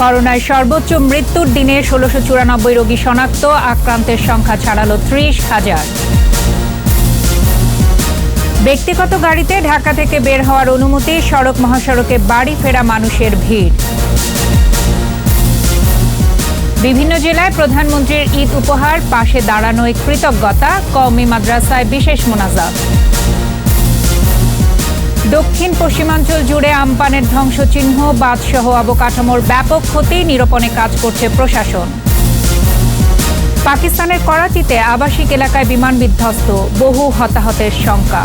করোনায় সর্বোচ্চ মৃত্যুর দিনে ১৬৯৪ রোগী শনাক্ত, আক্রান্তের সংখ্যা ছাড়ালো ৩০,০০০। ব্যক্তিগত গাড়িতে ঢাকা থেকে বের হওয়ার অনুমতি, সড়ক মহাসড়কে বাড়ি ফেরা মানুষের ভিড়। বিভিন্ন জেলায় প্রধানমন্ত্রীর ঈদ উপহার, পাশে দাঁড়ানোয় কৃতজ্ঞতা, কওমি মাদ্রাসায় বিশেষ মোনাজাত। দক্ষিণ পশ্চিমাঞ্চল জুড়ে আমপানের ধ্বংসচিহ্ন, বাঁধসহ অবকাঠামোর ব্যাপক ক্ষতি, নিরূপণে কাজ করছে প্রশাসন। পাকিস্তানের করাচিতে আবাসিক এলাকায় বিমান বিধ্বস্ত, বহু হতাহতের শঙ্কা।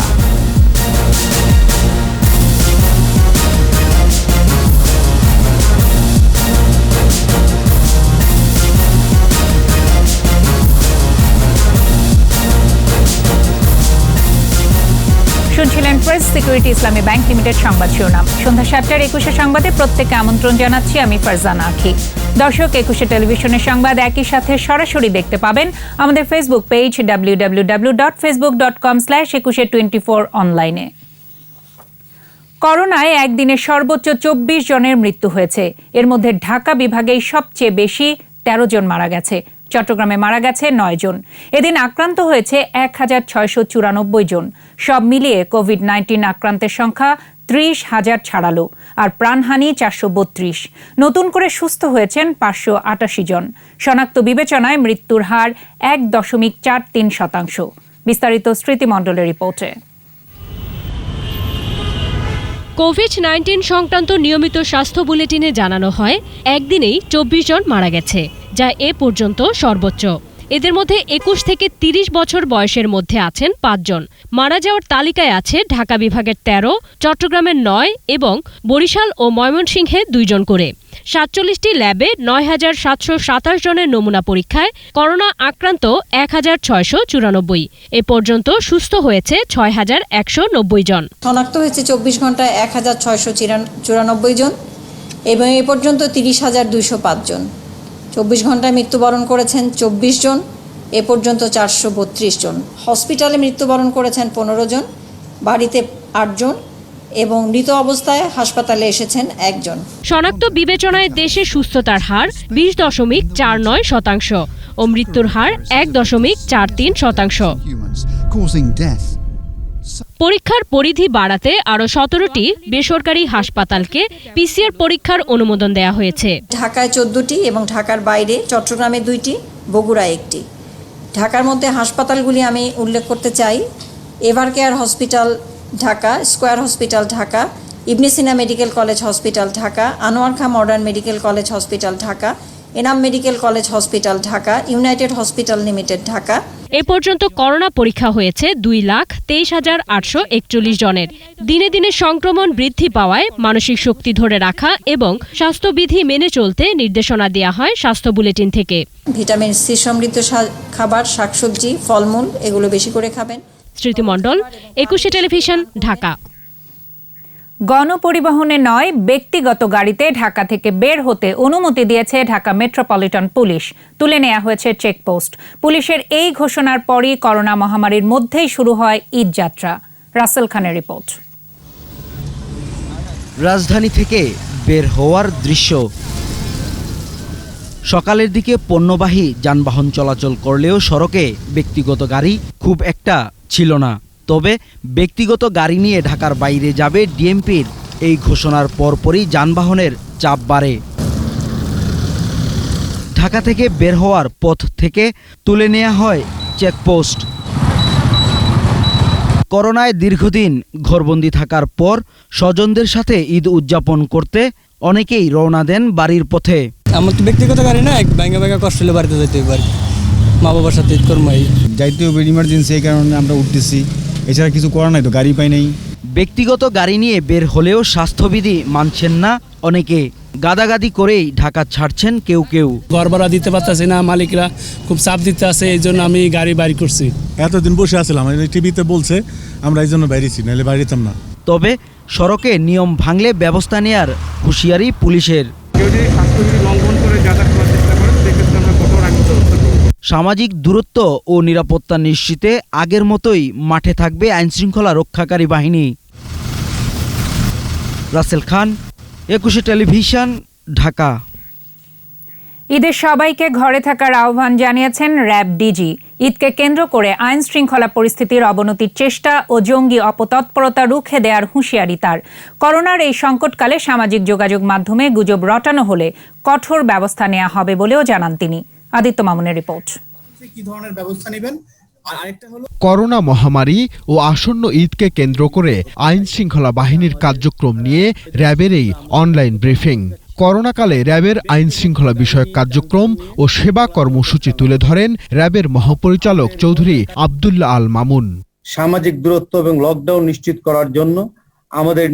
শুনছিলেন প্রেস সিকিউরিটি ইসলামী ব্যাংক লিমিটেড সংবাদ শিরোনাম। সন্ধ্যা ৭টার ২১ সংবাদে প্রত্যেককে আমন্ত্রণ জানাচ্ছি আমি ফারজানা আখি। দর্শক, ২১ টেলিভিশনের সংবাদ একই সাথে সরাসরি দেখতে পাবেন আমাদের ফেসবুক পেজ www.facebook.com/2124 অনলাইনে। করোনায় একদিনে সর্বোচ্চ ২৪ জনের মৃত্যু হয়েছে। এর মধ্যে ঢাকা বিভাগেই সবচেয়ে বেশি ১৩ জন মারা গেছে। চট্টগ্রামে মারা গেছে ৯ জন। এদিন আক্রান্ত হয়েছে ১,৬৯৪ জন। সব মিলিয়ে কোভিড-১৯ আক্রান্তের সংখ্যা ৩০,০০০ ছাড়ালো, আর প্রাণহানি ৪৩২। নতুন করে সুস্থ হয়েছেন ৫৮৮ জন। শনাক্ত বিবেচনায় মৃত্যুর হার ১.৪৩%। বিস্তারিত স্মৃতি মণ্ডলের রিপোর্টে। কোভিড-১৯ সংক্রান্ত নিয়মিত স্বাস্থ্য বুলেটিনে জানানো হয় একদিনেই ২৪ জন মারা গেছে, যা এ পর্যন্ত সর্বোচ্চ। এদের মধ্যে ২১ থেকে ৩০ বছর বয়সের মধ্যে আছেন ৫ জন। মারা যাওয়ার তালিকায় আছে ঢাকা বিভাগের ১৩, চট্টগ্রামের ৯ এবং বরিশাল ও ময়মনসিংহে ২ জন করে। ৪৭টি ল্যাবে ৯,৭২৭ জনের নমুনা পরীক্ষায় করোনা আক্রান্ত ১,৬৯৪। এ পর্যন্ত সুস্থ হয়েছে ৬,১৯০ জন। শনাক্ত হয়েছে ২৪ ঘন্টায় ১,৬৯৪ জন এবং এ পর্যন্ত ৩০,২০৫ জন। ২৪ ঘন্টায় মৃত্যুবরণ করেছেন ২৪ জন, এ পর্যন্ত ৪৩২ জন। হসপিটালে মৃত্যুবরণ করেছেন ১৫ জন, বাড়িতে ৮ জন এবং মৃত অবস্থায় হাসপাতালে এসেছেন ১ জন। শনাক্ত বিবেচনায় দেশে সুস্থতার হার ২০.৪৯% ও মৃত্যুর হার ১.৪৩%। পরীক্ষার পরিধি বাড়াতে আরও ১৭টি বেসরকারি হাসপাতালকে পিসিআর পরীক্ষার অনুমোদন দেওয়া হয়েছে। ঢাকায় ১৪টি এবং ঢাকার বাইরে চট্টগ্রামে ২টি, বগুড়ায় ১টি। ঢাকার মধ্যে হাসপাতালগুলি আমি উল্লেখ করতে চাই: Evercare Hospital Dhaka, Square Hospital Dhaka, Ibn Sina Medical College Hospital Dhaka, Anwar Khan Modern Medical College Hospital Dhaka, Enam Medical College Hospital Dhaka, United Hospital Limited Dhaka. এ পর্যন্ত করোনা পরীক্ষা হয়েছে ২,২৩,৮৪১ জনের। দিনে দিনে সংক্রমণ বৃদ্ধি পাওয়ায় মানসিক শক্তি ধরে রাখা এবং স্বাস্থ্যবিধি মেনে চলতে নির্দেশনা দেওয়া হয় স্বাস্থ্য বুলেটিন থেকে। ভিটামিন সি সমৃদ্ধ খাবার, শাকসবজি, ফলমূল এগুলো বেশি করে খাবেন। স্মৃতি মণ্ডল, ২১ টেলিভিশন, ঢাকা। গণপরিবহনে নয়, ব্যক্তিগত গাড়িতে ঢাকা থেকে বের হতে অনুমতি দিয়েছে ঢাকা মেট্রোপলিটন পুলিশ। তুলে নেওয়া হয়েছে চেকপোস্ট। পুলিশের এই ঘোষণার পরই করোনা মহামারীর মধ্যেই শুরু হয় ঈদ যাত্রা। রাসেল খানের রিপোর্ট। রাজধানী থেকে বের হওয়ার দৃশ্য। সকালের দিকে পণ্যবাহী যানবাহন চলাচল করলেও সড়কে ব্যক্তিগত গাড়ি খুব একটা ছিল না। তবে ব্যক্তিগত গাড়ি নিয়ে ঢাকার বাইরে যাবে ডিএমপির এই ঘোষণার পরপরই যানবাহনের চাপ বাড়ে। ঢাকা থেকে বের হওয়ার পথ থেকে তুলে নেওয়া হয় চেকপোস্ট। করোনায় দীর্ঘদিন ঘরবন্দি থাকার পর স্বজনদের সাথে ঈদ উদযাপন করতে অনেকেই রওনা দেন বাড়ির পথে। আমার তো ব্যক্তিগত গাড়ি না, ব্যাঙ্গা ব্যাঙ্গা কষ্ট হলে বাড়িতে যেতে হবে, মা বাবার সাথে ঈদ করবো, যাইতে হবে ইমার্জেন্সি, এই কারণে আমরা উঠতেছি, এছাড়া কিছু করার নাই, তো গাড়ি পাই নাই। ব্যক্তিগত গাড়ি নিয়ে বের হলেও স্বাস্থ্যবিধি মানছেন না অনেকে। গাদাগাদি করেই ঢাকা ছাড়ছেন কেউ কেউ। ঘর ভাড়া দিতে পারতেছি না, মালিকরা খুব চাপ দিতে আছে, এই জন্য আমি গাড়ি বাড়ি করছি। এতদিন বসে আসলাম, টিভিতে বলছে, আমরা এই জন্য বাইরেছি, নাহলে বাইরেতাম না। তবে সড়কে নিয়ম ভাঙলে ব্যবস্থা নেয়ার হুঁশিয়ারি পুলিশের। সামাজিক দূরত্ব ও নিরাপত্তা নিশ্চিতে আগের মতোই মাঠে থাকবে আইনশৃঙ্খলা রক্ষাকারী বাহিনী। রাসেল খান, ২১ টেলিভিশন, ঢাকা। ঈদের সবাইকে ঘরে থাকার আহ্বান জানিয়েছেন র্যাব ডিজি। ঈদকে কেন্দ্র করে আইন শৃঙ্খলা পরিস্থিতির অবনতির চেষ্টা ও জঙ্গি অপতৎপরতা রুখে দেওয়ার হুঁশিয়ারি তার। করোনার এই সংকটকালে সামাজিক যোগাযোগ মাধ্যমে গুজব রটানো হলে কঠোর ব্যবস্থা নেওয়া হবে বলেও জানান তিনি। আদিত্য মামুনের রিপোর্ট। কি ধরনের ব্যবস্থা নেবেন? করোনা মহামারী ও আসন্ন ঈদকে কেন্দ্র করে আইন শৃঙ্খলা বাহিনীর কার্যক্রম নিয়ে র্যাবের এই অনলাইন ব্রিফিং। করোনাকালে র্যাবের আইন শৃঙ্খলা বিষয়ক কার্যক্রম ও সেবা কর্মসূচি তুলে ধরেন র্যাবের মহাপরিচালক চৌধুরী আব্দুল্লাহ আল মামুন। সামাজিক দূরত্ব এবং লকডাউন নিশ্চিত করার জন্য আমাদের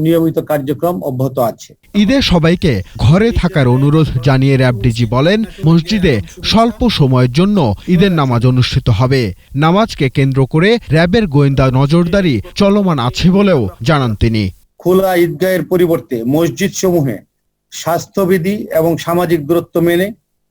নিয়মিত কার্যক্রম অব্যাহত আছে। ঈদে সবাইকে ঘরে থাকার অনুরোধ জানিয়ে র্যাব ডিজি বলেন, মসজিদে স্বল্প সময়ের জন্য ঈদের নামাজ অনুষ্ঠিত হবে। নামাজকে কেন্দ্র করে র্যাবের গোয়েন্দা নজরদারি চলমান আছে বলেও জানান তিনি। খোলা ঈদগাহের পরিবর্তে মসজিদ সমূহে স্বাস্থ্যবিধি এবং সামাজিক দূরত্ব মেনে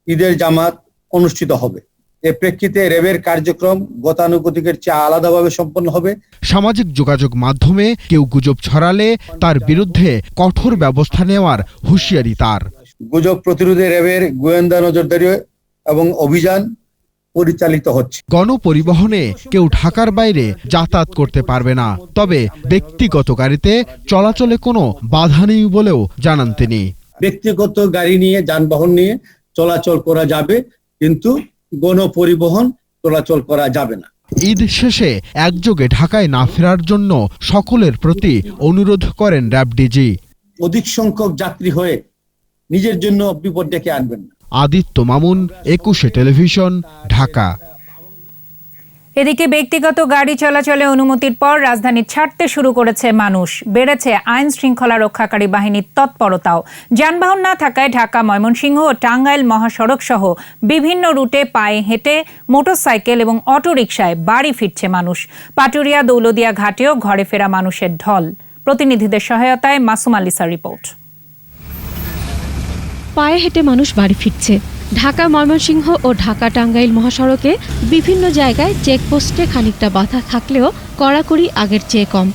ঈদের জামাত অনুষ্ঠিত হবে। এ প্রেক্ষিতে র্যাবের কার্যক্রম গতানুগতিকের চেয়ে আলাদাভাবে সম্পন্ন হবে। সামাজিক যোগাযোগ মাধ্যমে কেউ গুজব ছড়ালে তার বিরুদ্ধে কঠোর ব্যবস্থা নেওয়ার হুঁশিয়ারি তার। গুজব প্রতিরোধে র্যাবের গোয়েন্দা নজরদারি এবং অভিযান পরিচালিত হচ্ছে। গণপরিবহনে কেউ ঢাকার বাইরে যাতায়াত করতে পারবে না, তবে ব্যক্তিগত গাড়িতে চলাচলে কোনো বাধা নেই বলেও জানান তিনি। ব্যক্তিগত গাড়ি নিয়ে যানবাহন নিয়ে চলাচল করা যাবে, কিন্তু গণপরিবহন চলাচল করা যাবে না। ঈদ শেষে একযোগে ঢাকায় না ফেরার জন্য সকলের প্রতি অনুরোধ করেন র্যাব ডিজি। অধিক সংখ্যক যাত্রী হয়ে নিজের জন্য বিপদ ডেকে আনবেন না। আদিত্য মামুন, 21 টেলিভিশন, ঢাকা। এদিকে ব্যক্তিগত গাড়ি চলাচলে অনুমতির পর রাজধানী ছাড়তে শুরু করেছে মানুষ। বেড়েছে আইন শৃঙ্খলা রক্ষাকারী বাহিনীর তৎপরতাও। যানবাহন না থাকায় ঢাকা, ময়মনসিংহ ও টাঙ্গাইল মহাসড়ক সহ বিভিন্ন রুটে পায়ে হেঁটে, মোটরসাইকেল এবং অটোরিকশায় বাড়ি ফিরছে মানুষ। পাটুরিয়া, দৌলদিয়া ঘাটেও ঘরে ফেরা মানুষের ঢল। প্রতিনিধিদের সহায়তায় মাসুম আলিসার রিপোর্ট। পায়ে হেঁটে মানুষ বাড়ি ফিরছে। ঢাকা, ময়মনসিংহ ও ঢাকা টাঙ্গাইল মহাসড়কে বিভিন্ন জায়গায় চেকপোস্টে খানিকটা বাধা থাকলেও কড়াকড়ি আগের চেয়ে কম।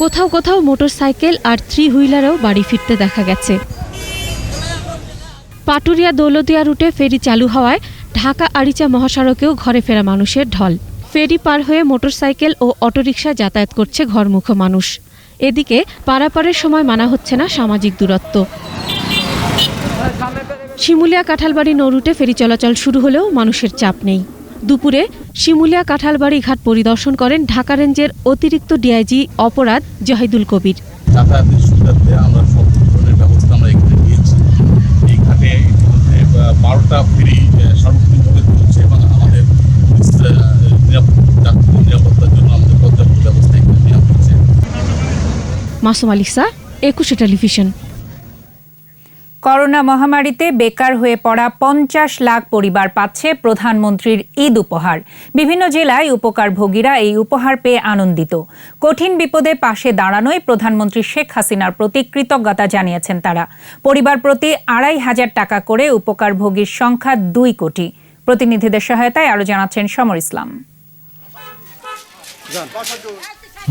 কোথাও কোথাও মোটরসাইকেল আর 3 হুইলারেও বাড়ি ফিরতে দেখা গেছে। পাটুরিয়া, দৌলদিয়া রুটে ফেরি চালু হওয়ায় ঢাকা আরিচা মহাসড়কেও ঘরে ফেরা মানুষের ঢল। ফেরি পার হয়ে মোটরসাইকেল ও অটোরিকশা যাতায়াত করছে ঘরমুখো মানুষ। এদিকে পারাপারের সময় মানা হচ্ছে না সামাজিক দূরত্ব। শিমুলিয়া, কাঁঠালবাড়ি নৌরুটে ফেরি চলাচল শুরু হলেও মানুষের চাপ নেই। দুপুরে শিমুলিয়া কাঁঠালবাড়ি ঘাট পরিদর্শন করেন ঢাকা রেঞ্জের অতিরিক্ত ডিআইজি অপরাধ জাহিদুল কবির। যাতায়াতের সুবিধার্থে আমরা সব ধরনের ব্যবস্থা আমরা এখানে নিয়েছি। এই ঘাটে 12টা ফেরি সার্বক্ষণিকভাবে চলছে এবং আমাদের নিরাপত্তার জন্য আমাদের পর্যাপ্ত ব্যবস্থা এখানে নেওয়া হচ্ছে। মাসুম আলিসা, 21 টেলিভিশন। করোনা মহামারীতে বেকার হয়ে পড়া 50 লাখ পরিবার পাচ্ছে প্রধানমন্ত্রীর ঈদ উপহার। বিভিন্ন জেলায় উপকারভোগীরা এই উপহার পেয়ে আনন্দিত। কঠিন বিপদে পাশে দাঁড়ানোয় প্রধানমন্ত্রী শেখ হাসিনার প্রতি কৃতজ্ঞতা জানিয়েছেন তারা। পরিবার প্রতি 2,500 টাকা করে উপকারভোগীর সংখ্যা 2 কোটি। প্রতিনিধিদের সহায়তায় আরো জানাচ্ছেন সমর ইসলাম।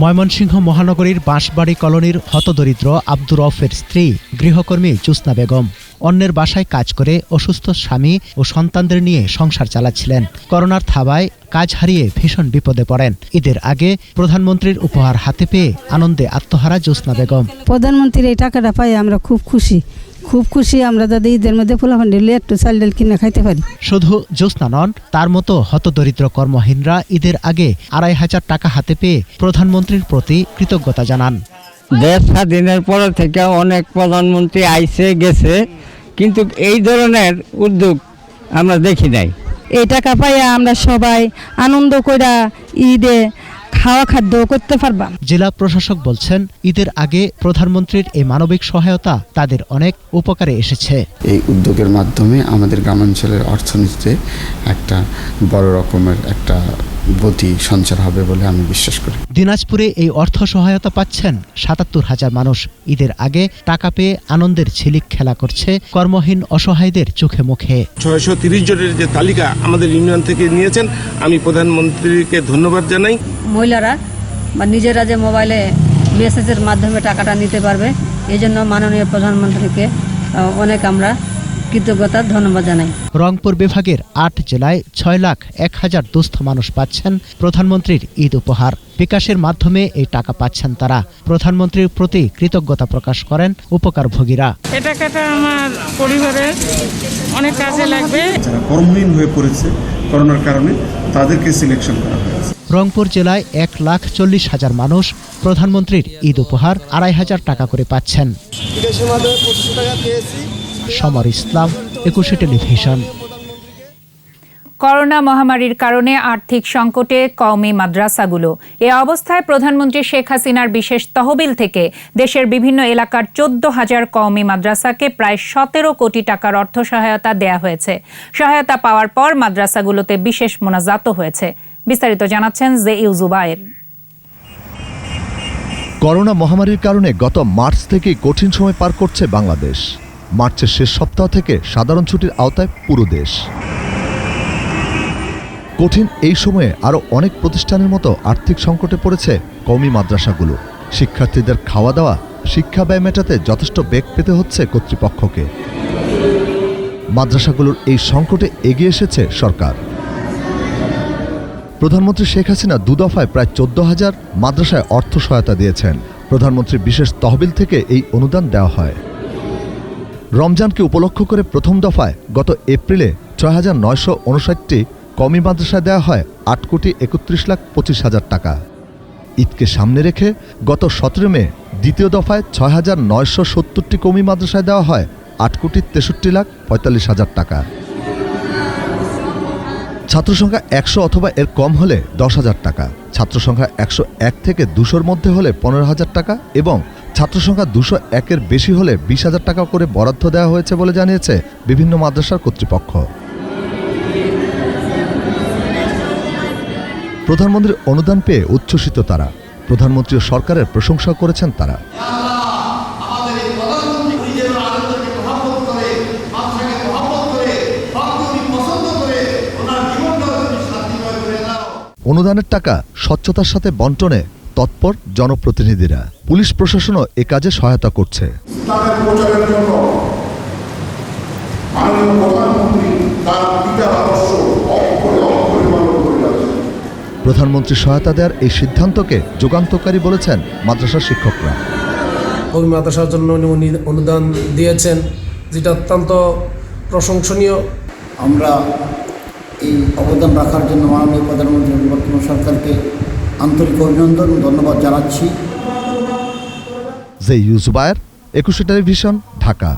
ময়মনসিংহ মহানগরীর বাঁশবাড়ি কলোনির হতদরিদ্র আব্দুর রউফের স্ত্রী গৃহকর্মী জোসনা বেগম অন্যের বাসায় কাজ করে অসুস্থ স্বামী ও সন্তানদের নিয়ে সংসার চালাচ্ছিলেন। করোনার থাবায় কাজ হারিয়ে ভীষণ বিপদে পড়েন। ঈদের আগে প্রধানমন্ত্রীর উপহার হাতে পেয়ে আনন্দে আত্মহারা জোসনা বেগম। প্রধানমন্ত্রীর এই টাকাটা পাই আমরা খুব খুশি। আমরা যাতে ঈদের মধ্যে পোলাপান দিলে একটু চাল ডাল কিনে খাইতে পারি। শুধু জোসনা নন, তার মতো হতদরিদ্র কর্মহীনরা ঈদের আগে 2,500 টাকা হাতে পেয়ে প্রধানমন্ত্রীর প্রতি কৃতজ্ঞতা জানান। দেশ স্বাধীনের পর থেকে অনেক প্রধানমন্ত্রী আইসে গেছে, কিন্তু এই ধরনের উদ্যোগ আমরা দেখি নাই। এই টাকা পাইয়া আমরা সবাই আনন্দ করে ঈদে খাওয়া খাদ্য করতে পারবা। জেলা প্রশাসক বলছেন, ঈদের আগে প্রধানমন্ত্রীর এই মানবিক সহায়তা তাদের অনেক উপকারে এসেছে। এই উদ্যোগের মাধ্যমে আমাদের গ্রামাঞ্চলের অর্থনীতিতে একটা বড় রকমের একটা গতি সঞ্চার হবে বলে আমি বিশ্বাস করি। দিনাজপুরে এই অর্থ সহায়তা পাচ্ছেন 77,000 মানুষ। ঈদের আগে টাকা পেয়ে আনন্দের ঝিলিক খেলা করছে কর্মহীন অসহায়দের চোখে মুখে। 630 জনের যে তালিকা আমাদের ইউনিয়ন থেকে নিয়েছেন, আমি প্রধানমন্ত্রীকে ধন্যবাদ জানাই। মহিলারা বা নিজেরা যে মোবাইলে মেসেজের মাধ্যমে টাকাটা নিতে পারবে, এই জন্য মাননীয় প্রধানমন্ত্রীকে অনেক আমরা কৃতজ্ঞতা ধন্যবাদ জানাই। রংপুর বিভাগের ৮ জেলায় ৬,০১,০০০ দুস্থ মানুষ পাচ্ছেন প্রধানমন্ত্রীর ঈদ উপহার। বিকাশের মাধ্যমে এই টাকা পাচ্ছেন তারা। প্রধানমন্ত্রীর প্রতি কৃতজ্ঞতা প্রকাশ করেন উপকারভোগীরা। এই টাকাটা আমার পরিবারের অনেক কাজে লাগবে। যারা কর্মহীন হয়ে পড়েছে করোনার কারণে তাদেরকে সিলেকশন করা হয়েছে। রংপুর জেলায় ১,৪০,০০০ মানুষ প্রধানমন্ত্রীর ঈদ উপহার ২৫০০ টাকা করে পাচ্ছেন। সমর ইসলাম, ২১ টেলিভিশন। করোনা মহামারীর কারণে আর্থিক সংকটে কওমি মাদ্রাসাগুলো। এ অবস্থায় প্রধানমন্ত্রী শেখ হাসিনার বিশেষ তহবিল থেকে দেশের বিভিন্ন এলাকার ১৪,০০০ কওমি মাদ্রাসাকে প্রায় ১৭ কোটি টাকার অর্থ সহায়তা দেয়া হয়েছে। সহায়তা পাওয়ার পর মাদ্রাসাগুলোতে বিশেষ মোনাজাতও হয়েছে। বিস্তারিত জানাচ্ছেন জেইউ জুবায়ের। করোনা মহামারীর কারণে গত মার্চ থেকেই কঠিন সময় পার করছে বাংলাদেশ। মার্চের শেষ সপ্তাহ থেকে সাধারণ ছুটির আওতায় পুরো দেশ। কঠিন এই সময়ে আরও অনেক প্রতিষ্ঠানের মতো আর্থিক সংকটে পড়েছে কওমি মাদ্রাসাগুলো। শিক্ষার্থীদের খাওয়া দাওয়া, শিক্ষা ব্যয় মেটাতে যথেষ্ট বেগ পেতে হচ্ছে কর্তৃপক্ষকে। মাদ্রাসাগুলোর এই সংকটে এগিয়ে এসেছে সরকার। প্রধানমন্ত্রী শেখ হাসিনা ২ দফায় প্রায় ১৪,০০০ মাদ্রাসায় অর্থ সহায়তা দিয়েছেন। প্রধানমন্ত্রীর বিশেষ তহবিল থেকে এই অনুদান দেওয়া হয়। রমজানকে উপলক্ষ করে প্রথম দফায় গত এপ্রিলে ৬,৯৫৯টি কওমি মাদ্রাসায় দেওয়া হয় ৮,৩১,২৫,০০০ টাকা। ঈদকে সামনে রেখে গত ১৭ মে দ্বিতীয় দফায় ৬,৯৭০টি কওমি মাদ্রাসায় দেওয়া হয় ৮,৬৩,৪৫,০০০ টাকা। ছাত্র সংখ্যা ১০০ অথবা এর কম হলে ১০,০০০ টাকা, ছাত্র সংখ্যা ১০১ থেকে ২০০-র মধ্যে হলে ১৫,০০০ টাকা এবং ছাত্র সংখ্যা ২০১-এর বেশি হলে ২০,০০০ টাকা করে বরাদ্দ দেওয়া হয়েছে বলে জানিয়েছে বিভিন্ন মাদ্রাসার কর্তৃপক্ষ। প্রধানমন্ত্রীর অনুদান পেয়ে উচ্ছ্বসিত তারা। প্রধানমন্ত্রী ও সরকারের প্রশংসা করেছেন তারা। অনুদানের টাকা স্বচ্ছতার সাথে বন্টনে তৎপর জনপ্রতিনিধিরা। পুলিশ প্রশাসনও এ কাজে সহায়তা করছে। প্রধানমন্ত্রী সহায়তা দেওয়ার এই সিদ্ধান্তকে যুগান্তকারী বলেছেন মাদ্রাসার শিক্ষকরা। কওমি মাদ্রাসার জন্য উনি অনুদান দিয়েছেন, যেটা অত্যন্ত প্রশংসনীয়। আমরা এই অবদান রাখার জন্য মাননীয় প্রধানমন্ত্রী বর্তমান সরকারকে আন্তরিক অভিনন্দন ও ধন্যবাদ জানাচ্ছি। জেইউ জুবায়ের, ২১ টেলিভিশন, ঢাকা।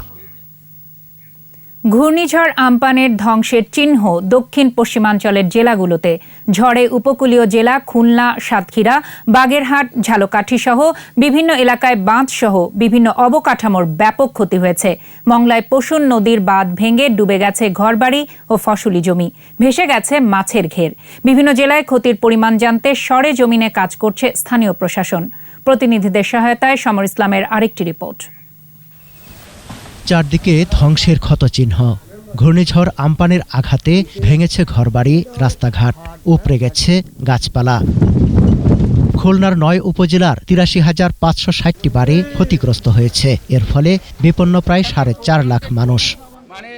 ঘূর্ণিঝড় আম্পানের ধ্বংসের চিহ্ন দক্ষিণ পশ্চিমাঞ্চলের জেলাগুলোতে। ঝড়ে উপকূলীয় জেলা খুলনা, সাতক্ষীরা, বাগেরহাট, ঝালকাঠি সহ বিভিন্ন এলাকায় বাঁধসহ বিভিন্ন অবকাঠামোর ব্যাপক ক্ষতি হয়েছে। মংলায় পশুন নদীর বাঁধ ভেঙে ডুবে গেছে ঘরবাড়ি ও ফসলি জমি, ভেসে গেছে মাছের ঘের। বিভিন্ন জেলায় ক্ষতির পরিমাণ জানতে সরেজমিনে কাজ করছে স্থানীয় প্রশাসন। প্রতিনিধিদের সহায়তায় সমর ইসলামের আরেকটি রিপোর্ট। চারদিকে ধ্বংসের ক্ষতচিহ্ন। ঘূর্ণিঝড় আম্পানের আঘাতে ভেঙেছে ঘরবাড়ি, রাস্তাঘাট, উপড়ে গেছে গাছপালা। খুলনার ৯ উপজেলার ৮৩,৫৬০টি বাড়ি ক্ষতিগ্রস্ত হয়েছে। এর ফলে বিপন্ন প্রায় ৪.৫ লাখ মানুষ।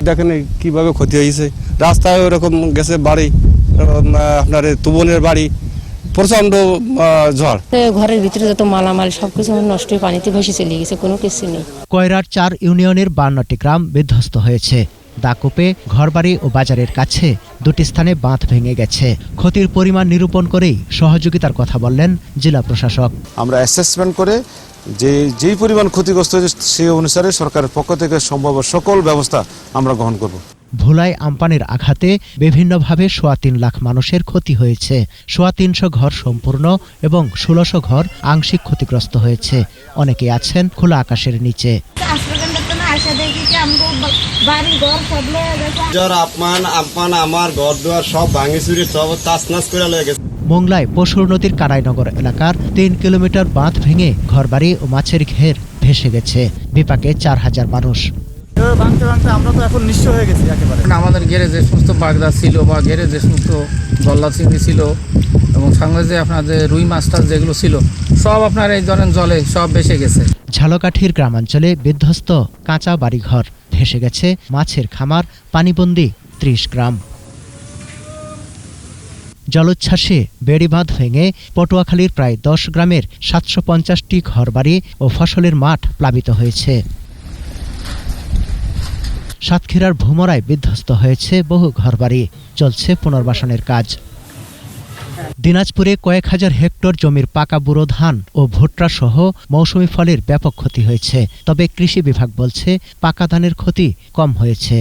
দেখেন কিভাবে ক্ষতি হয়েছে, রাস্তায় ওরকম গেছে বাড়ি, আপনার তুবনের বাড়ি, প্রচন্ড ঝড়। ঘরের ভিতরে যত মালামাল সবকিছু নষ্ট হয়ে পানিতে ভেসে চলে গেছে, কোনো কিছু নেই। কয়রার ৪ ইউনিয়নের ৫২টি গ্রাম বিধ্বস্ত হয়েছে। দাকুপে, ঘরবাড়ি ও বাজারের কাছে 2টি স্থানে বাঁধ ভেঙে গেছে। ক্ষতির পরিমাণ নিরূপণ করেই সহযোগিতার কথা বললেন জেলা প্রশাসক। আমরা অ্যাসেসমেন্ট করে যেই পরিমাণ ক্ষতিগ্রস্ত হয়েছে সেই অনুসারে সরকারের পক্ষ থেকে সম্ভব সকল ব্যবস্থা আমরা গ্রহণ করব। ভোলায় আম্পানের আঘাতে বিভিন্নভাবে ৩.৫ লাখ মানুষের ক্ষতি হয়েছে। ৩৫০ ঘর সম্পূর্ণ এবং ১৬০০ ঘর আংশিক ক্ষতিগ্রস্ত হয়েছে। অনেকে আছেন খোলা আকাশের নিচে। আমার ঘর দুয়ার সব ভাঙি চুরি সব তাছনাছ করে লয়ে গেছে। মোংলায় পশুর নদীর কানাইনগর এলাকার ৩ কিলোমিটার বাঁধ ভেঙে ঘরবাড়ি ও মাছের ঘের ভেসে গেছে। বিপাকে ৪,০০০ মানুষ। ভাঙতে ভাঙতে আমরা তো এখন নিঃস্ব হয়ে গেছি একেবারে। আমাদের ঘেরে যে সমস্ত বাগদা ছিল বা ঘেরে যে সমস্ত গলদা চিংড়ি ছিল এবং সঙ্গে যে আপনার যে রুই মাছটা যেগুলো ছিল সব আপনার এই ধরেন জলে সব ভেসে গেছে। ঝালকাঠির গ্রামাঞ্চলে বিধ্বস্ত কাঁচা বাড়িঘর, ভেসে গেছে মাছের খামার, পানিবন্দী 30 গ্রাম। জলোচ্ছ্বাসে বেড়িবাঁধ ভেঙে পটুয়াখালীর প্রায় 10 গ্রামের 750টি ঘরবাড়ি ও ফসলের মাঠ প্লাবিত হয়েছে। সাতক্ষীরার ভোমরায় বিধ্বস্ত হয়েছে বহু ঘরবাড়ি, চলছে পুনর্বাসনের কাজ। দিনাজপুরে কয়েক হাজার হেক্টর জমির পাকা বুড়ো ধান ও ভুট্টা সহ মৌসুমি ফলের ব্যাপক ক্ষতি হয়েছে, তবে কৃষি বিভাগ বলছে পাকা ধানের ক্ষতি কম হয়েছে।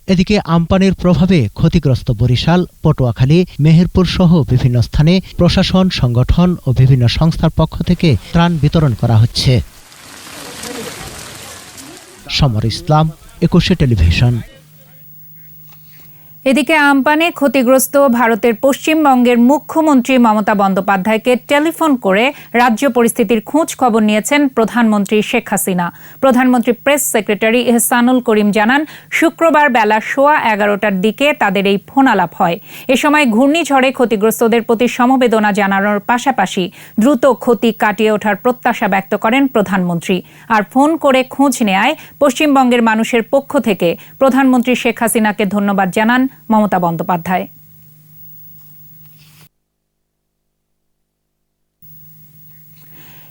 এদিকে আমপানের প্রভাবে ক্ষতিগ্রস্ত বরিশাল, পটুয়াখালী, মেহেরপুর সহ বিভিন্ন স্থানে প্রশাসন, সংগঠন ও বিভিন্ন সংস্থার পক্ষ থেকে ত্রাণ বিতরণ করা হচ্ছে। সমর ইসলাম, 21 টেলিভিশন। এদিকে আমপানে ক্ষতিগ্রস্ত ভারতের পশ্চিমবঙ্গের মুখ্যমন্ত্রী মমতা বন্দ্যোপাধ্যায়কে টেলিফোন করে রাজ্য পরিস্থিতির খোঁজ খবর নিয়েছেন প্রধানমন্ত্রী শেখ হাসিনা। প্রধানমন্ত্রী প্রেস সেক্রেটারি এহসানুল করিম জানান, শুক্রবার বেলা 11:15টার দিকে তাদের এই ফোন আলাপ হয়। এ সময় ঘূর্ণিঝড়ে ক্ষতিগ্রস্তদের প্রতি সমবেদনা জানানোর পাশাপাশি দ্রুত ক্ষতি কাটিয়ে ওঠার প্রত্যাশা ব্যক্ত করেন প্রধানমন্ত্রী। আর ফোন করে খোঁজ নেয়ায় পশ্চিমবঙ্গের মানুষের পক্ষ থেকে প্রধানমন্ত্রী শেখ হাসিনাকে ধন্যবাদ জানান মমতা বন্দ্যোপাধ্যায়।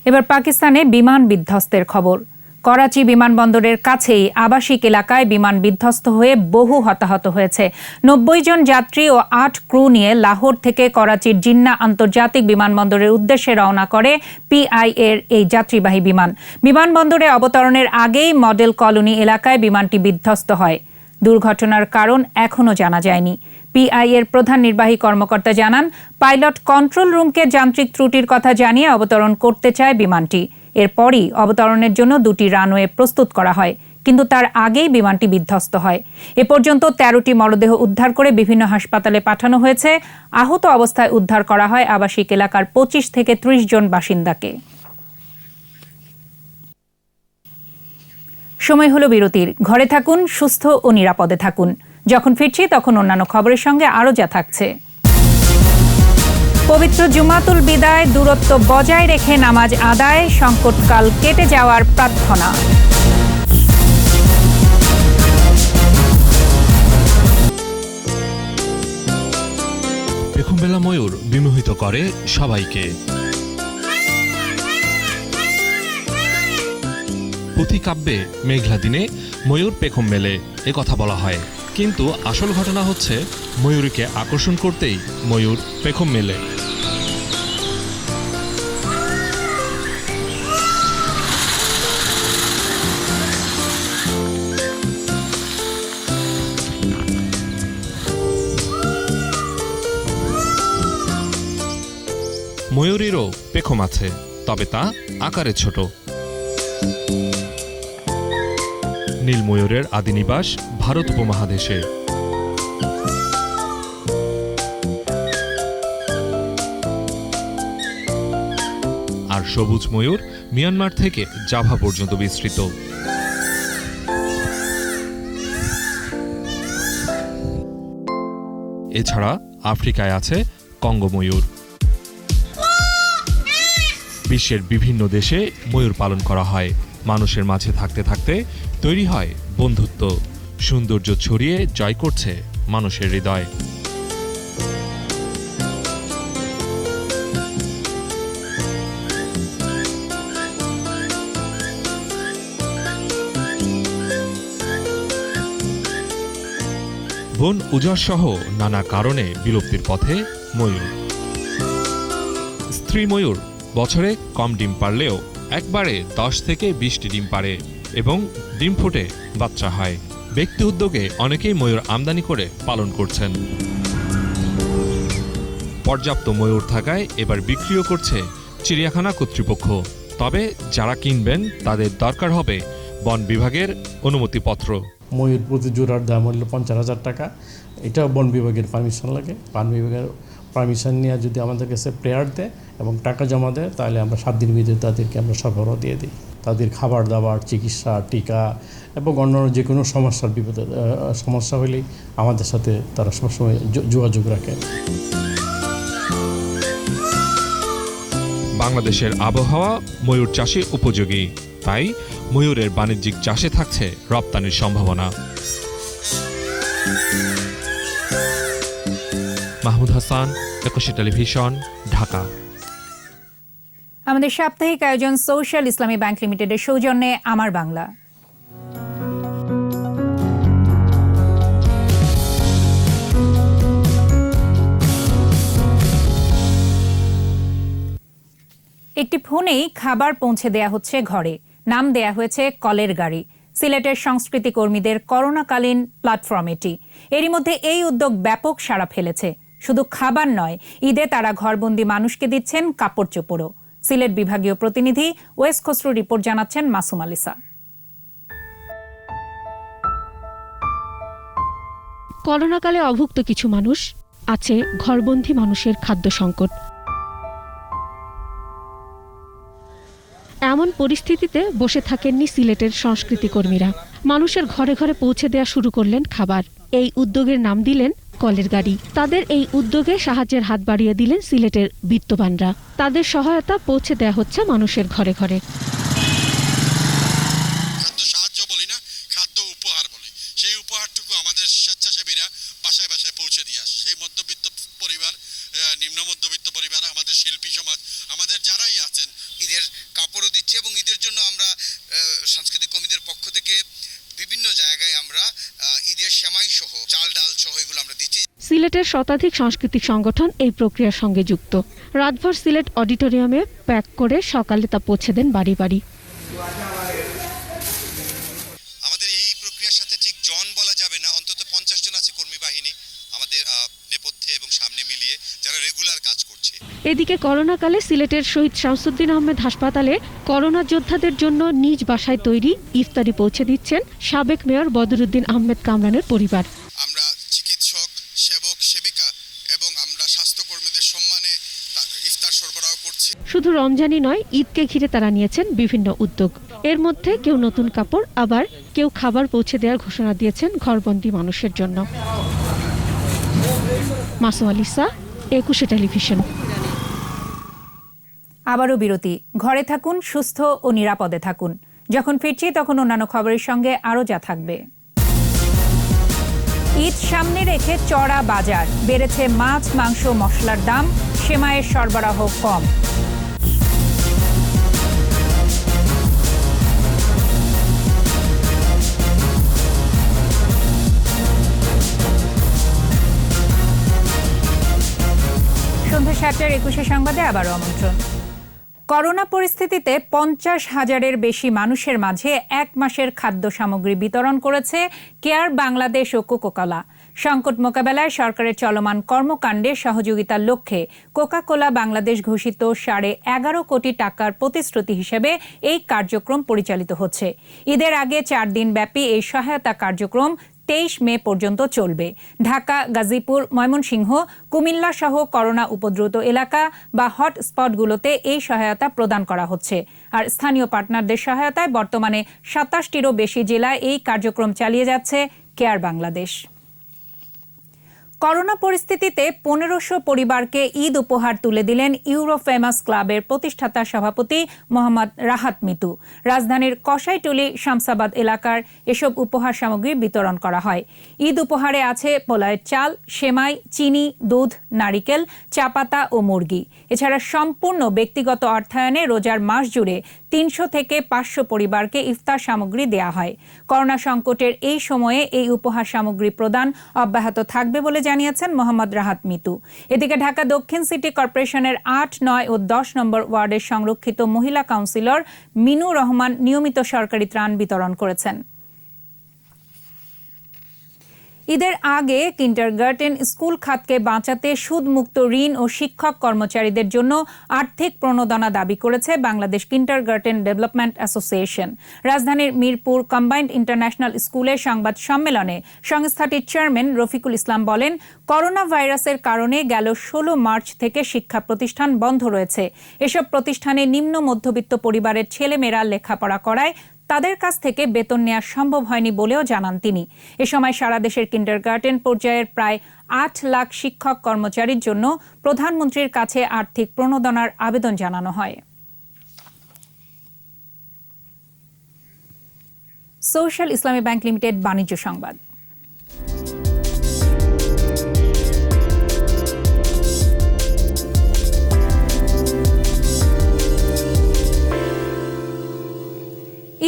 এবার পাকিস্তানে বিমান বিধ্বস্তের খবর। করাচি বিমানবন্দরের কাছেই আবাসিক এলাকায় বিমান বিধ্বস্ত হয়ে বহু হতাহত হয়েছে। 90 জন যাত্রী ও 8 ক্রু নিয়ে লাহোর থেকে করাচির জিন্নাহ আন্তর্জাতিক বিমানবন্দরের উদ্দেশ্যে রওনা করে PIA-র এই যাত্রীবাহী বিমান। বিমানবন্দরে অবতরণের আগেই মডেল কলোনি এলাকায় বিমানটি বিধ্বস্ত হয়। দুর্ঘটনার কারণ এখনও জানা যায়নি। PIA-র প্রধান নির্বাহী কর্মকর্তা জানান, পাইলট কন্ট্রোল রুমকে যান্ত্রিক ত্রুটির কথা জানিয়ে অবতরণ করতে চায় বিমানটি। এরপরই অবতরণের জন্য 2টি রানওয়ে প্রস্তুত করা হয়, কিন্তু তার আগেই বিমানটি বিধ্বস্ত হয়। এ পর্যন্ত 13টি মরদেহ উদ্ধার করে বিভিন্ন হাসপাতালে পাঠানো হয়েছে। আহত অবস্থায় উদ্ধার করা হয় আবাসিক এলাকার 25 থেকে 30 জন বাসিন্দাকে। সময় হলো বিরতির। ঘরে থাকুন, সুস্থ ও নিরাপদে থাকুন। যখন ফিরছি তখন অন্যান্য খবরের সঙ্গে আরও যা থাকছে। পবিত্র জুমাতুল বিদায়, দূরত্ব বজায় রেখে নামাজ আদায়, সংকটকাল কেটে যাওয়ার প্রার্থনা। পেখমবেলা ময়ূর বিমোহিত করে সবাইকে। পুঁথিকাব্যে মেঘলা দিনে ময়ূর পেখম মেলে এ কথা বলা হয়, কিন্তু আসল ঘটনা হচ্ছে ময়ূরীকে আকর্ষণ করতেই ময়ূর পেখম মেলে। ময়ূরীরও পেখম আছে, তবে তা আকারে ছোট। নীল ময়ূরের আদিনিবাস ভারত উপমহাদেশে। আর সবুজ ময়ূর মিয়ানমার থেকে জাভা পর্যন্ত বিস্তৃত। এছাড়া আফ্রিকায় আছে কঙ্গো ময়ূর। বিশ্বের বিভিন্ন দেশে ময়ূর পালন করা হয়। মানুষের মাঝে থাকতে থাকতে তৈরি হয় বন্ধুত্ব, সৌন্দর্য ছড়িয়ে জয় করছে মানুষের হৃদয়। বন উজাড় সহ নানা কারণে বিলুপ্তির পথে ময়ূর। স্ত্রী ময়ূর বছরে কম ডিম পারলেও একবারে 10 থেকে 20টি ডিম পারে এবং ডিম ফুটে বাচ্চা হয়। ব্যক্তি উদ্যোগে অনেকেই ময়ূর আমদানি করে পালন করছেন। পর্যাপ্ত ময়ূর থাকায় এবার বিক্রিও করছে চিড়িয়াখানা কর্তৃপক্ষ। তবে যারা কিনবেন তাদের দরকার হবে বন বিভাগের অনুমতিপত্র। ময়ূর প্রতি জোড়ার দাম হলো 50,000 টাকা। এটা বন বিভাগের পারমিশন লাগে। বন বিভাগের পারমিশন নিয়ে যদি আমাদের কাছে প্রেয়ার দেয় এবং টাকা জমা দেয়, তাহলে আমরা 7 দিনের ভিতরে তাদেরকে আমরা সরবরাহ দিয়ে দিই। তাদের খাবার দাবার, চিকিৎসা, টিকা এবং অন্যান্য যে কোনো সমস্যা হলেই আমাদের সাথে তারা সবসময় যোগাযোগ রাখে। বাংলাদেশের আবহাওয়া ময়ূর চাষে উপযোগী। তাই ময়ূরের বাণিজ্যিক চাষে থাকছে রপ্তানির সম্ভাবনা। মাহমুদ হাসান, একুশে টেলিভিশন, ঢাকা। আমাদের সাপ্তাহিক আয়োজন সোশ্যাল ইসলামী ব্যাংক লিমিটেডের সৌজন্যে আমার বাংলা। একটি ফোনেই খাবার পৌঁছে দেয়া হচ্ছে ঘরে, নাম দেয়া হয়েছে কলের গাড়ি। সিলেটের সংস্কৃতি কর্মীদের করোনাকালীন প্ল্যাটফর্ম এটি। এরই মধ্যে এই উদ্যোগ ব্যাপক সাড়া ফেলেছে। শুধু খাবার নয়, ঈদে তারা ঘরবন্দি মানুষকে দিচ্ছেন কাপড় চোপড়ও। সিলেট বিভাগীয় প্রতিনিধি ওয়েস খসরু রিপোর্ট জানাচ্ছেন মাসুম আলিসা। করোনাকালে অভুক্ত কিছু মানুষ, আছে ঘরবন্দি মানুষের খাদ্য সংকট। এমন পরিস্থিতিতে বসে থাকেননি সিলেটের সংস্কৃতি কর্মীরা। মানুষের ঘরে ঘরে পৌঁছে দেয়া শুরু করলেন খাবার। এই উদ্যোগের নাম দিলেন কলের গাড়ি। তাদের এই উদ্যোগে সাহায্যের হাত বাড়িয়ে দিলেন সিলেটের বিত্তবানরা। তাদের সহায়তা পৌঁছে দেয়া হচ্ছে মানুষের ঘরে ঘরে। সাহায্য বলি না, খাদ্য উপহার বলি। সেই উপহারটুকু আমাদের স্বেচ্ছাসেবীরা বাসায় বাসায় পৌঁছে দিয়ে আসে। সেই মধ্যবিত্ত পরিবার, নিম্ন মধ্যবিত্ত পরিবার, আমাদের শিল্পী সমাজ, আমাদের যারাই আছেন, ঈদের কাপড়ও দিচ্ছে এবং ঈদের জন্য আমরা সাংস্কৃতিক কর্মীদের পক্ষ থেকে বিভিন্ন জায়গায় আমরা ঈদের সেমাই সহ, চাল ডাল সহ এগুলো আমরা দিচ্ছি। সিলেটের শতাধিক সাংস্কৃতিক সংগঠন এই প্রক্রিয়ার সঙ্গে যুক্ত। রাতভর সিলেট অডিটোরিয়ামে প্যাক করে সকালে তা পৌঁছে দেন বাড়ি বাড়ি। আমাদের এই প্রক্রিয়ার সাথে ঠিক জন বলা যাবে না, অন্তত 50 জন আছে কর্মী বাহিনী আমাদের নেপথ্যে এবং সামনে মিলিয়ে, যারা রেগুলার কাজ করছে। এদিকে করোনাকালে সিলেটের শহীদ শামসুদ্দিন আহমেদ হাসপাতালে করোনা যোদ্ধাদের জন্য নিজ বাসায় তৈরি ইফতারি পৌঁছে দিচ্ছেন সাবেক মেয়র বদরুদ্দিন আহমেদ কামরানের পরিবার। আমরা চিকিৎসক, সেবক, সেবিকা এবং আমরা স্বাস্থ্যকর্মীদের সম্মানে ইফতার সরবরাহ করছি। শুধু রমজানই নয়, ঈদকে ঘিরে তারা নিয়েছেন বিভিন্ন উদ্যোগ। এর মধ্যে কেউ নতুন কাপড়, আবার কেউ খাবার পৌঁছে দেওয়ার ঘোষণা দিয়েছেন ঘরবন্দি মানুষের জন্য। মাসুম আলিসা, একুশে টেলিভিশন। আবারও বিরতি। ঘরে থাকুন, সুস্থ ও নিরাপদে থাকুন। যখন ফিরছি তখন অন্যান্য খবরের সঙ্গে আরও যা থাকবে। ঈদ সামনে রেখে চড়া বাজার, বেড়েছে মাছ, মাংস, মশলার দাম, সেমাইয়ের সরবরাহ কম। সন্ধ্যা 7টার 21 সংবাদে আবারও আমন্ত্রণ। করোনা পরিস্থিতিতে 50,000-এর বেশি মানুষের মাঝে 1 মাসের খাদ্য সামগ্রী বিতরণ করেছে কেয়ার বাংলাদেশ ও কোকাকোলা। সংকট মোকাবেলায় সরকারের চলমান কর্মকাণ্ডে সহযোগিতার লক্ষ্যে কোকাকোলা বাংলাদেশ ঘোষিত 11.5 কোটি টাকার প্রতিশ্রুতি হিসেবে এই কার্যক্রম পরিচালিত হচ্ছে। ঈদের আগে 4 দিন ব্যাপী এই সহায়তা কার্যক্রম 23 মে পর্যন্ত চলবে। ঢাকা, গাজীপুর, ময়মনসিংহ, কুমিল্লা সহ করোনা উপদ্রুত এলাকা বা হটস্পটগুলোতে এই সহায়তা প্রদান করা হচ্ছে। আর স্থানীয় পার্টনারদের সহায়তায় বর্তমানে 27টিরও বেশি জেলায় এই কার্যক্রম চালিয়ে যাচ্ছে কেয়ার বাংলাদেশ। করোনা পরিস্থিতিতে 1500 পরিবারকে ঈদ উপহার তুলে দিলেন ইউরোফেমাস ক্লাবের প্রতিষ্ঠাতা সভাপতি মোহাম্মদ রাহাত মিতু। রাজধানীর কসাইটুলি, শামসাবাদ এলাকার এসব উপহার সামগ্রী বিতরণ করা হয়। ঈদ উপহারে আছে পোলাওয়ের চাল, সেমাই, চিনি, দুধ, নারিকেল, চা পাতা ও মুরগি। এছাড়া সম্পূর্ণ ব্যক্তিগত অর্থায়নে রোজার মাস জুড়ে 300 থেকে 500 পরিবারকে ইফতার সামগ্রী দেয়া হয়। করোনা সংকটের এই সময়ে এই উপহার সামগ্রী প্রদান অব্যাহত থাকবে বলে জানিয়েছেন মোহাম্মদ রাহাত মিতু। এদিকে ঢাকা দক্ষিণ সিটি কর্পোরেশনের 8, 9 ও 10 নম্বর ওয়ার্ডের সংরক্ষিত মহিলা কাউন্সিলর মিনু রহমান নিয়মিত সরকারি ত্রাণ বিতরণ করেছেন। ঈদের আগে কিন্ডারগার্টেন স্কুল খাতকে বাঁচাতে সুদমুক্ত ঋণ ও শিক্ষক কর্মচারীদের জন্য আর্থিক প্রণোদনা দাবি করেছে বাংলাদেশ কিন্ডারগার্টেন ডেভেলপমেন্ট অ্যাসোসিয়েশন। রাজধানীর মিরপুর কম্বাইন্ড ইন্টারন্যাশনাল স্কুলে সংবাদ সম্মেলনে সংস্থাটির চেয়ারম্যান রফিকুল ইসলাম বলেন, করোনা ভাইরাসের কারণে গেল 16 মার্চ থেকে শিক্ষা প্রতিষ্ঠান বন্ধ রয়েছে। এসব প্রতিষ্ঠানে নিম্ন মধ্যবিত্ত পরিবারের ছেলেমেয়েরা লেখাপড়া করায় তাদের কাছ থেকে বেতন নেওয়া সম্ভব হয়নি বলেও জানান তিনি। এ সময় সারা দেশের কিন্ডারগার্টেন পর্যায়ের প্রায় 8 লাখ শিক্ষক কর্মচারীর জন্য প্রধানমন্ত্রীর কাছে আর্থিক প্রণোদনার আবেদন জানানো হয়। সোশ্যাল ইসলামী ব্যাংক লিমিটেড বাণিজ্য সংবাদ।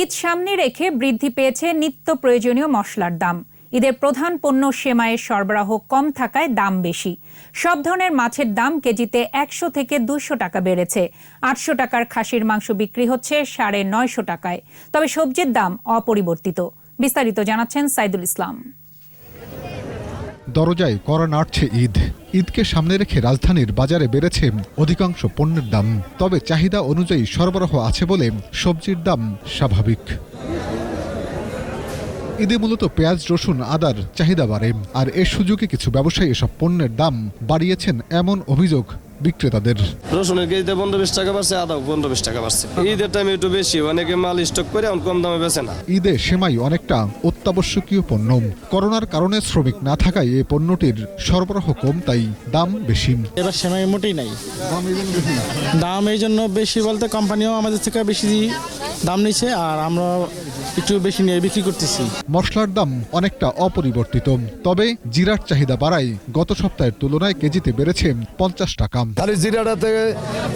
ঈদ সামনে রেখে বৃদ্ধি পেয়েছে নিত্য প্রয়োজনীয় মশলার দাম। ঈদের প্রধান পণ্য সেমাইয়ের সরবরাহ কম থাকায় দাম বেশি। সব ধরনের মাছের দাম কেজিতে 100 থেকে 200 টাকা বেড়েছে। 800 টাকার খাসির মাংস বিক্রি হচ্ছে 950 টাকায়। তবে সবজির দাম অপরিবর্তিত। বিস্তারিত জানাচ্ছেন সাইদুল ইসলাম। দরজায় কড়া নাড়ছে ঈদ। ঈদকে সামনে রেখে রাজধানীর বাজারে বেড়েছে অধিকাংশ পণ্যের দাম। তবে চাহিদা অনুযায়ী সরবরাহ আছে বলে সবজির দাম স্বাভাবিক। ঈদে মূলত পেঁয়াজ, রসুন, আদার চাহিদা বাড়ে। আর এর সুযোগে কিছু ব্যবসায়ী এসব পণ্যের দাম বাড়িয়েছেন এমন অভিযোগ বিক্রেতাদের। রসুনের কেজিতে 15-20 টাকা বাড়ছে, আদাও 15-20 টাকা বাড়ছে। ঈদের টাইমে একটু বেশি, অনেকে মাল স্টক করে কম দামে বেচে না। ঈদে সেমাই অনেকটা অত্যাবশ্যকীয় পণ্য। করোনার কারণে শ্রমিক না থাকায় এই পণ্যটির সরবরাহ কম, তাই দাম বেশি। এবার সেমাই মোটেই নাই, দাম এই জন্য বেশি বলতে কোম্পানিও আমাদের থেকে বেশি দাম নিচ্ছে, আর আমরা একটু বেশি নিয়ে বিক্রি করতেছি। মশলার দাম অনেকটা অপরিবর্তিত, তবে জিরার চাহিদা বাড়ায় গত সপ্তাহের তুলনায় কেজিতে বেড়েছে 50 টাকা। জিরাটাতে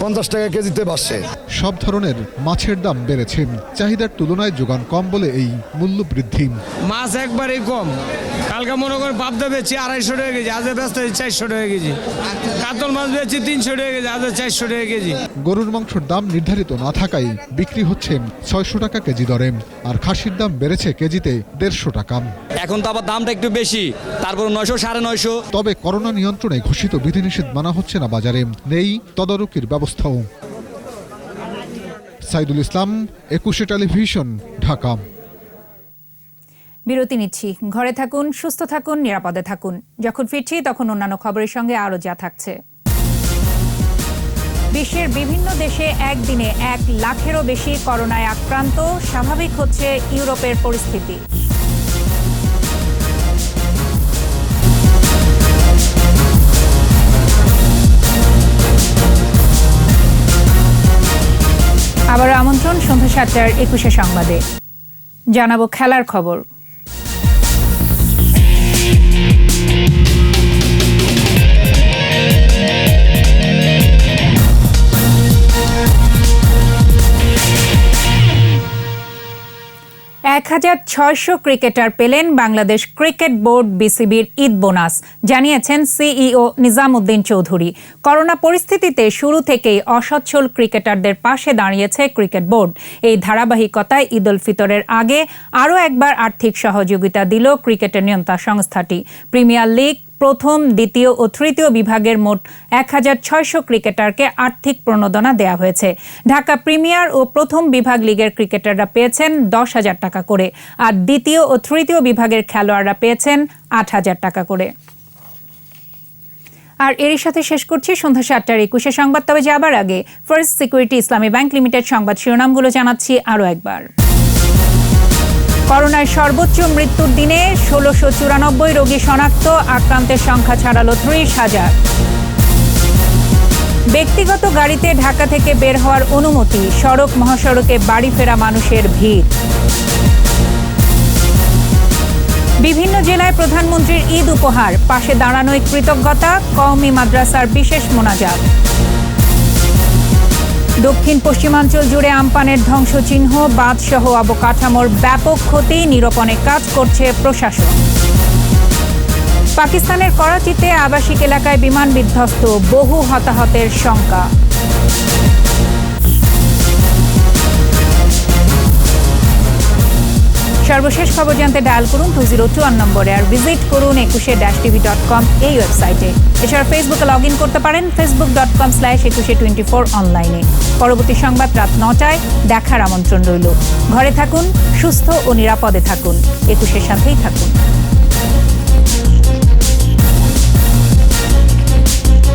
50 টাকা কেজিতে বাড়ছে। সব ধরনের মাছের দাম বেড়েছে। চাহিদার তুলনায় যোগান কম বলে এই মূল্য বৃদ্ধি। মাছ একবারেই কম। কালকে মনে করেন পাবদা বেচি 250 টাকা কেজি, আজ ব্যস্ত 400 টাকা কেজি। কাতল মাছ বেচি 300 টাকা কেজি, আজ 400 টাকা কেজি। গরুর মাংসের দাম নির্ধারিত না থাকায় বিক্রি হচ্ছে 600 টাকা কেজি দরে। আর খাসির দাম বেড়েছে কেজিতে 150 টাকা। এখন তো আবার দামটা একটু বেশি, তারপর 900, 950। তবে করোনা নিয়ন্ত্রণে ঘোষিত বিধিনিষেধ মানা হচ্ছে না বাজারে, নেই তদারকির ব্যবস্থাও। সাইদুল ইসলাম, 21 টেলিভিশন, ঢাকা। বিরতি নিচ্ছি। ঘরে থাকুন, সুস্থ থাকুন, নিরাপদে থাকুন। যখন ফিরছি তখন অন্যান্য খবরের সঙ্গে আরও যা থাকছে। বিশ্বের বিভিন্ন দেশে একদিনে 1 লাখেরও বেশি করোনায় আক্রান্ত। স্বাভাবিক হচ্ছে ইউরোপের পরিস্থিতি। আবার আমন্ত্রণ সন্ধ্যা 7টার 21 সংবাদে। জানাবো খেলার খবর। এক 1600 ক্রিকেটার পেলেন বাংলাদেশ ক্রিকেট বোর্ড বিসিবির ঈদ বোনাস, জানিয়েছেন সিইও নিজামুদ্দিন চৌধুরী। করোনা পরিস্থিতিতে শুরু থেকেই অসচ্ছল ক্রিকেটারদের পাশে দাঁড়িয়েছে ক্রিকেট বোর্ড। এই ধারাবাহিকতায় ঈদ উল ফিতরের আগে আরও একবার আর্থিক সহযোগিতা দিল ক্রিকেটের নিয়ন্ত্রণ সংস্থাটি। প্রিমিয়ার লিগ প্রথম, দ্বিতীয় ও তৃতীয় বিভাগের মোট 1600 ক্রিকেটারকে আর্থিক প্রণোদনা দেওয়া হয়েছে। ঢাকা প্রিমিয়ার ও প্রথম বিভাগ লিগের ক্রিকেটাররা পেয়েছেন 10,000 টাকা করে, আর দ্বিতীয় ও তৃতীয় বিভাগের খেলোয়াড়রা পেয়েছেন 8,000 টাকা করে। আর এরই সাথে শেষ করছি সন্ধ্যা 7টার 21 সংবাদ। তবে যাবার আগে ফার্স্ট সিকিউরিটি ইসলামী ব্যাংক লিমিটেড সংবাদ শিরোনামগুলো জানাচ্ছি আরও একবার। করোনায় সর্বোচ্চ মৃত্যুর দিনে 1694 রোগী শনাক্ত, আক্রান্তের সংখ্যা ছাড়ালো 30,000। ব্যক্তিগত গাড়িতে ঢাকা থেকে বের হওয়ার অনুমতি, সড়ক মহাসড়কে বাড়ি ফেরা মানুষের ভিড়। বিভিন্ন জেলায় প্রধানমন্ত্রীর ঈদ উপহার, পাশে দাঁড়ানোয় কৃতজ্ঞতা, কওমি মাদ্রাসার বিশেষ মোনাজাত। দক্ষিণ পশ্চিমাঞ্চল জুড়ে আমপানের ধ্বংসচিহ্ন, বাঁধসহ অবকাঠামোর ব্যাপক ক্ষতি, নিরূপণে কাজ করছে প্রশাসন। পাকিস্তানের করাচিতে আবাসিক এলাকায় বিমান বিধ্বস্ত, বহু হতাহতের শঙ্কা। সর্বশেষ খবর জানতে ডায়াল করুন 202 নম্বরে, আর ভিজিট করুন 21-tv.com এই ওয়েবসাইটে। এছাড়া ফেসবুকে লগ ইন করতে পারেন facebook.com/2124 অনলাইনে। পরবর্তী সংবাদ রাত 9টায় দেখার আমন্ত্রণ রইল। ঘরে থাকুন, সুস্থ ও নিরাপদে থাকুন। 21-এর সাথেই থাকুন।